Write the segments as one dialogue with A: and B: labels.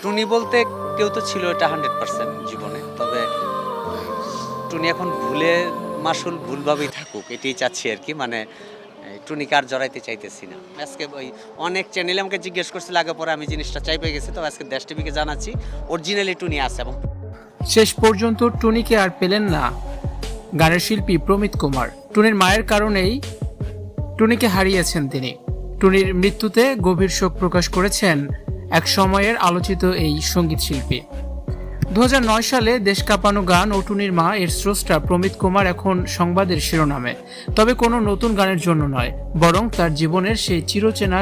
A: টুনি বলতে কেউ তো ছিল এটা 100% জীবনে, তবে টুনি এখন ভুলভাবেই থাকুক এটাই চাচ্ছি আর কি। মানে টুনিকে আর জড়াইতে চাইতেছি না। আজকে ওই অনেক চ্যানেলে আমাকে জিজ্ঞেস করছিল, আগে পরে আমি জিনিসটা চাই পেয়ে গেছি। তো আজকে দেশ টিভিকে জানাচ্ছি অরিজিনালি টুনি আছে। এবং
B: শেষ পর্যন্ত টুনিকে আর পেলেন না গানের শিল্পী প্রমিত কুমার। টুনির মায়ের কারণেই টুনিকে হারিয়েছেন তিনি। টুনির মৃত্যুতে গভীর শোক প্রকাশ করেছেন এক সময়ের আলোচিত এই সঙ্গীত শিল্পী। 2009 সালে দেশ কাঁপানো গান ও টুনির মা এর স্রষ্টা প্রমিত কুমার এখন সংবাদের শিরোনামে, তবে কোনো নতুন গানের জন্য নয়, বরং তার জীবনের সেই চিরচেনা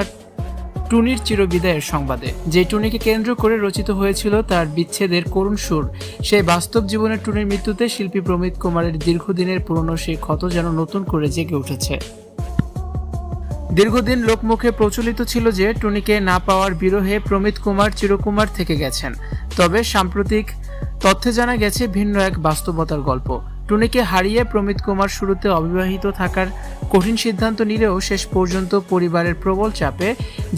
B: টুনির চিরবিদায়ের সংবাদে। যে টুনিকে কেন্দ্র করে রচিত হয়েছিল তার বিচ্ছেদের করুণ সুর, সেই বাস্তব জীবনের টুনির মৃত্যুতে শিল্পী প্রমিত কুমারের দীর্ঘদিনের পুরনো সেই ক্ষত যেন নতুন করে জেগে উঠেছে। দীর্ঘদিন লোকমুখে প্রচলিত ছিল যে টুনিকে না পাওয়ার বিরহে প্রমিত কুমার চিরকুমার থেকে গেছেন। তবে সাম্প্রতিক তথ্যে জানা গেছে ভিন্ন এক বাস্তবতার গল্প। টুনিকে হারিয়ে প্রমিত কুমার শুরুতে অবিবাহিত থাকার কঠিন সিদ্ধান্ত নিলেও শেষ পর্যন্ত পরিবারের প্রবল চাপে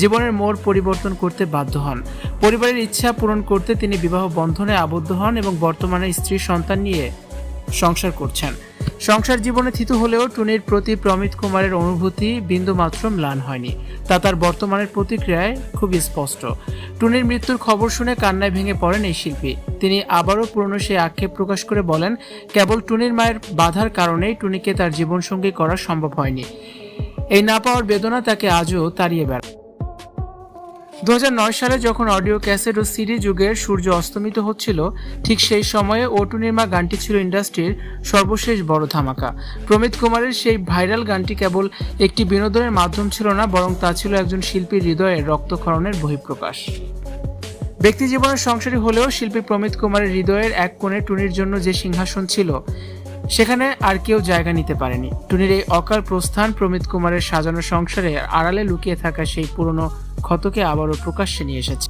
B: জীবনের মোড় পরিবর্তন করতে বাধ্য হন। পরিবারের ইচ্ছা পূরণ করতে তিনি বিবাহ বন্ধনে আবদ্ধ হন এবং বর্তমানে স্ত্রী সন্তান নিয়ে সংসার করছেন। সংসার জীবনে থিতু হলেও টুনির প্রতি প্রমিত কুমারের অনুভূতি বিন্দুমাত্র ম্লান হয়নি। তা তার বর্তমানের প্রতিক্রিয়ায় খুবই স্পষ্ট। টুনির মৃত্যুর খবর শুনে কান্নায় ভেঙে পড়েন এই শিল্পী। তিনি আবারও পুরনো সেই আক্ষেপ প্রকাশ করে বলেন, কেবল টুনির মায়ের বাধার কারণেই টুনিকে তার জীবনসঙ্গী করা সম্ভব হয়নি। এই না পাওয়ার বেদনা তাকে আজও তাড়িয়ে বেড়ায়। 2009 সালে যখন অডিও ক্যাসেট ও সিডি যুগের সূর্য অস্তমিত হচ্ছিল, ঠিক সেই সময়ে ও টুনির মা গানটি ছিল ইন্ডাস্ট্রির সর্বশেষ বড় ধামাকা। প্রমিত কুমারের সেই ভাইরাল গানটি কেবল একটি বিনোদনের মাধ্যম ছিল না, বরং তা ছিল একজন শিল্পীর হৃদয়ের রক্তক্ষরণের বহিঃপ্রকাশ। ব্যক্তি জীবনের সংসারী হলেও শিল্পী প্রমিত কুমারের হৃদয়ের এক কোণে টুনির জন্য যে সিংহাসন ছিল, সেখানে আর কেউ জায়গা নিতে পারেনি। টুনির এই অকাল প্রস্থান প্রমিত কুমারের সাজানো সংসারে আড়ালে লুকিয়ে থাকা সেই পুরনো ক্ষতকে আবারও প্রকাশ্যে নিয়ে এসেছে।